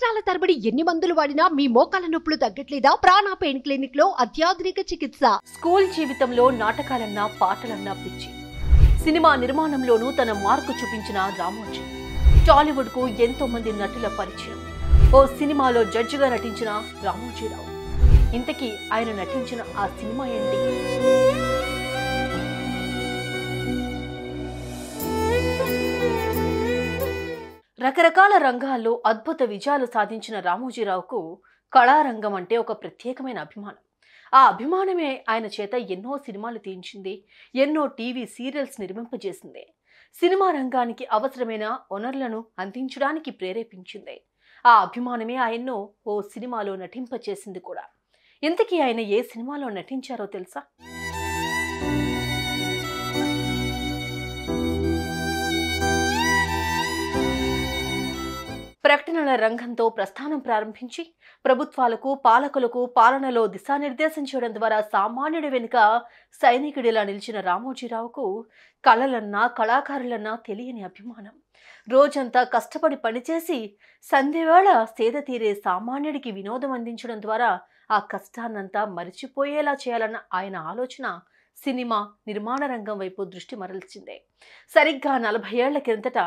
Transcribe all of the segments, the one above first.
సంవత్సరాల తరబడి ఎన్ని మందులు వాడినా మీ మోకాల నొప్పులు తగ్గట్లేదా? ప్రాణ పెయిన్ క్లినిక్ లో అత్యాధునిక చికిత్స. స్కూల్ జీవితంలో నాటకాలన్నా పాటలన్నా పిచ్చి. సినిమా నిర్మాణంలోనూ తన మార్కు చూపించిన రామోజీ. టాలీవుడ్ కు ఎంతో మంది నటుల పరిచయం. ఓ సినిమాలో జడ్జిగా నటించిన రామోజీరావు. ఇంతకీ ఆయన నటించిన ఆ సినిమా ఏంటి? రకరకాల రంగాల్లో అద్భుత విజయాలు సాధించిన రామోజీరావుకు కళారంగం అంటే ఒక ప్రత్యేకమైన అభిమానం. ఆ అభిమానమే ఆయన చేత ఎన్నో సినిమాలు తీయించింది, ఎన్నో టీవీ సీరియల్స్ నిర్మింపజేసింది. సినిమా రంగానికి అవసరమైన వనరులను అందించడానికి ప్రేరేపించింది. ఆ అభిమానమే ఆయన్ను ఓ సినిమాలో నటింపచేసింది కూడా. ఇంతకీ ఆయన ఏ సినిమాలో నటించారో తెలుసా? ప్రకటనల రంగంతో ప్రస్థానం ప్రారంభించి ప్రభుత్వాలకు పాలకులకు పాలనలో దిశానిర్దేశం చేయడం ద్వారా సామాన్యుడి వెనుక సైనికుడిలా నిలిచిన రామోజీరావుకు కళలన్నా కళాకారులన్నా తెలియని అభిమానం. రోజంతా కష్టపడి పనిచేసి సంధ్యవేళ సేద తీరే సామాన్యుడికి వినోదం అందించడం ద్వారా ఆ కష్టాన్నంతా మరిచిపోయేలా చేయాలన్న ఆయన ఆలోచన సినిమా నిర్మాణ రంగం వైపు దృష్టి మరల్చింది. సరిగ్గా 40 ఏళ్ల కిందట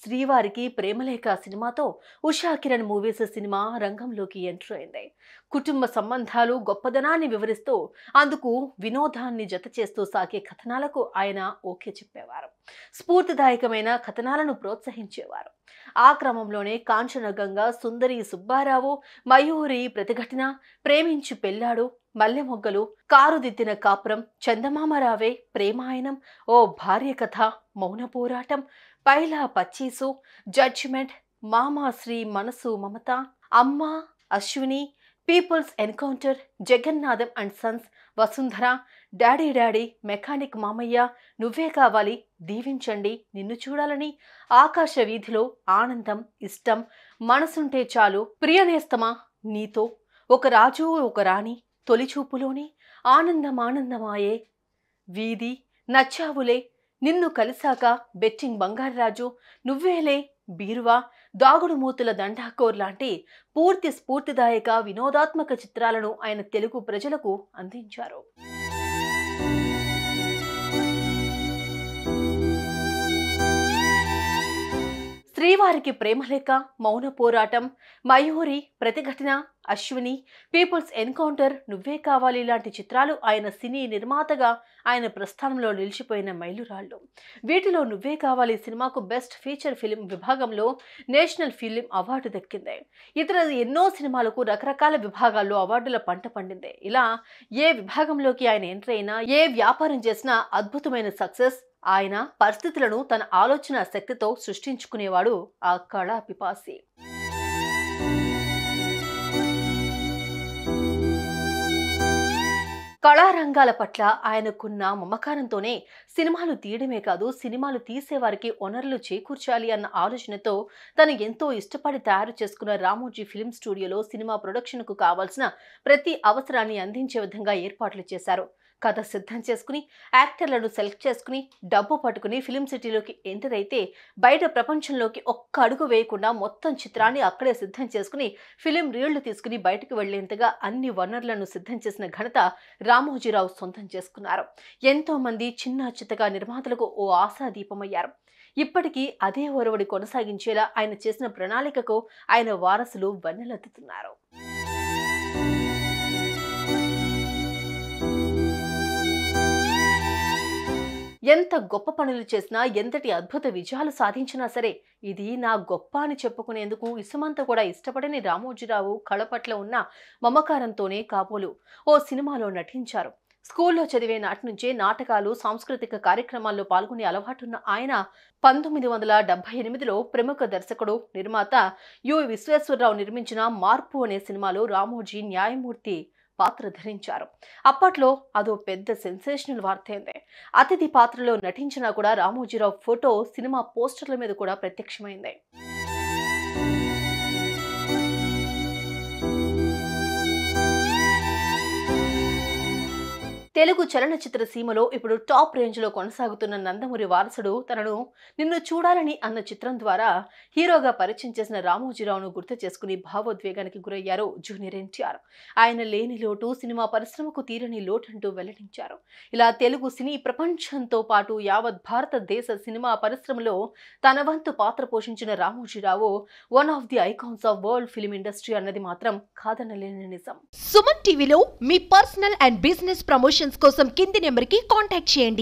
శ్రీవారికి ప్రేమలేఖ సినిమాతో ఉషా కిరణ్ మూవీస్ సినిమా రంగంలోకి ఎంటర్ అయింది. కుటుంబ సంబంధాలు గొప్పదనాన్ని వివరిస్తూ అందుకు వినోదాన్ని జత చేస్తూ సాగే కథనాలకు ఆయన ఓకే చెప్పేవారు. స్ఫూర్తిదాయకమైన కథనాలను ప్రోత్సహించేవారు. ఆ క్రమంలోనే కాంచనగంగా, సుందరి సుబ్బారావు, మయూరి ప్రతిఘటన, ప్రేమించి పెళ్ళాడు, మల్లెమొగ్గలు, కారుదిద్దిన కాపురం, చందమామరావే, ప్రేమాయణం, ఓ భార్య కథ, మౌన పోరాటం, పైలా పచ్చీసు, జడ్జిమెంట్, మామా Shri Manasu Mamatha, Amma, Ashwini, people's encounter, Jagannatham and sons, Vasundhara, daddy daddy, mechanic Mamayya, Nuvve కావాలి, దీవించండి, నిన్ను చూడాలని, ఆకాశ వీధిలో, ఆనందం, ఇష్టం, మనసుంటే చాలు, ప్రియనేస్తమా, నీతో, ఒక రాజు ఒక రాణి, తొలిచూపులోని, ఆనందం ఆనందమాయే, వీధి, నచ్చావులే, నిన్ను కలిసాక, బెట్టింగ్ బంగారరాజు, నువ్వేలే, బీరువా, దాగుడు మూతుల దండాకోర్ లాంటి పూర్తి స్ఫూర్తిదాయక వినోదాత్మక చిత్రాలను ఆయన తెలుగు ప్రజలకు అందించారు. శ్రీవారికి ప్రేమలేఖ, మౌన పోరాటం, మయూరి ప్రతిఘటన, అశ్విని, పీపుల్స్ ఎన్కౌంటర్, నువ్వే కావాలి లాంటి చిత్రాలు ఆయన సినీ నిర్మాతగా ఆయన ప్రస్థానంలో నిలిచిపోయిన మైలురాళ్లు. వీటిలో నువ్వే కావాలి సినిమాకు బెస్ట్ ఫీచర్ ఫిలిం విభాగంలో నేషనల్ ఫిలిం అవార్డు దక్కింది. ఇతర ఎన్నో సినిమాలకు రకరకాల విభాగాల్లో అవార్డుల పంట పండింది. ఇలా ఏ విభాగంలోకి ఆయన ఎంటర్ అయినా, ఏ వ్యాపారం చేసినా అద్భుతమైన సక్సెస్. ఆయన పరిస్థితులను తన ఆలోచన శక్తితో సృష్టించుకునేవాడు ఆ కళా పిపాసి. కళారంగాల పట్ల ఆయనకున్న మమకారంతోనే సినిమాలు తీయడమే కాదు, సినిమాలు తీసేవారికి వనరులు చేకూర్చాలి అన్న ఆలోచనతో తను ఎంతో ఇష్టపడి తయారు చేసుకున్న రామోజీ ఫిల్మ్ స్టూడియోలో సినిమా ప్రొడక్షన్కు కావాల్సిన ప్రతి అవసరాన్ని అందించే విధంగా ఏర్పాట్లు చేశారు. కథ సిద్ధం చేసుకుని, యాక్టర్లను సెలెక్ట్ చేసుకుని, డబ్బు పట్టుకుని ఫిలిం సిటీలోకి ఎంటర్ అయితే బయట ప్రపంచంలోకి ఒక్క అడుగు వేయకుండా మొత్తం చిత్రాన్ని అక్కడే సిద్ధం చేసుకుని ఫిలిం రీళ్లు తీసుకుని బయటకు వెళ్లేంతగా అన్ని వనరులను సిద్ధం చేసిన ఘనత రామోజీరావు సొంతం చేసుకున్నారు. ఎంతో మంది చిన్న చిత్తగా నిర్మాతలకు ఓ ఆశాదీపమయ్యారు. ఇప్పటికీ అదే ఒరవడి కొనసాగించేలా ఆయన చేసిన ప్రణాళికకు ఆయన వారసులు వన్నెలెత్తుతున్నారు. ఎంత గొప్ప పనులు చేసినా, ఎంతటి అద్భుత విజయాలు సాధించినా సరే ఇది నా గొప్ప అని చెప్పుకునేందుకు ఇసుమంత కూడా ఇష్టపడని రామోజీరావు కళ పట్ల ఉన్న మమకారంతోనే కాబోలు ఓ సినిమాలో నటించారు. స్కూల్లో చదివే నాటి నుంచే నాటకాలు, సాంస్కృతిక కార్యక్రమాల్లో పాల్గొనే అలవాటున్న ఆయన 1978లో ప్రముఖ దర్శకుడు, నిర్మాత యు విశ్వేశ్వరరావు నిర్మించిన మార్పు అనే సినిమాలో రామోజీ న్యాయమూర్తి పాత్ర ధరించారు. అప్పట్లో అదో పెద్ద సెన్సేషనల్ వార్తైంది. అతిథి పాత్రలో నటించినా కూడా రామోజీరావు ఫోటో సినిమా పోస్టర్ల మీద కూడా ప్రత్యక్షమైంది. తెలుగు చలనచిత్ర సీమలో ఇప్పుడు టాప్ రేంజ్లో కొనసాగుతున్న నందమూరి వారసుడు తనను నిన్ను చూడాలని అన్న చిత్రం ద్వారా హీరోగా పరిచయం చేసిన రామోజీరావును గుర్తు చేసుకుని భావోద్వేగానికి గురయ్యారు జూనియర్ ఎన్టీఆర్. ఆయన లేని లోటు సినిమా పరిశ్రమకు తీరని లోటంటూ వెల్లడించారు. ఇలా తెలుగు సినీ ప్రపంచంతో పాటు యావత్ భారతదేశ సినిమా పరిశ్రమలో తన వంతు పాత్ర పోషించిన Ramoji Rao one of the icons of world film industry అన్నది మాత్రం కాదనలేని నిజం. సుమన్ టీవీలో మీ పర్సనల్ అండ్ బిజినెస్ ప్రమోషన్స్ కోసం కింది నెంబర్కి కాంటాక్ట్ చేయండి.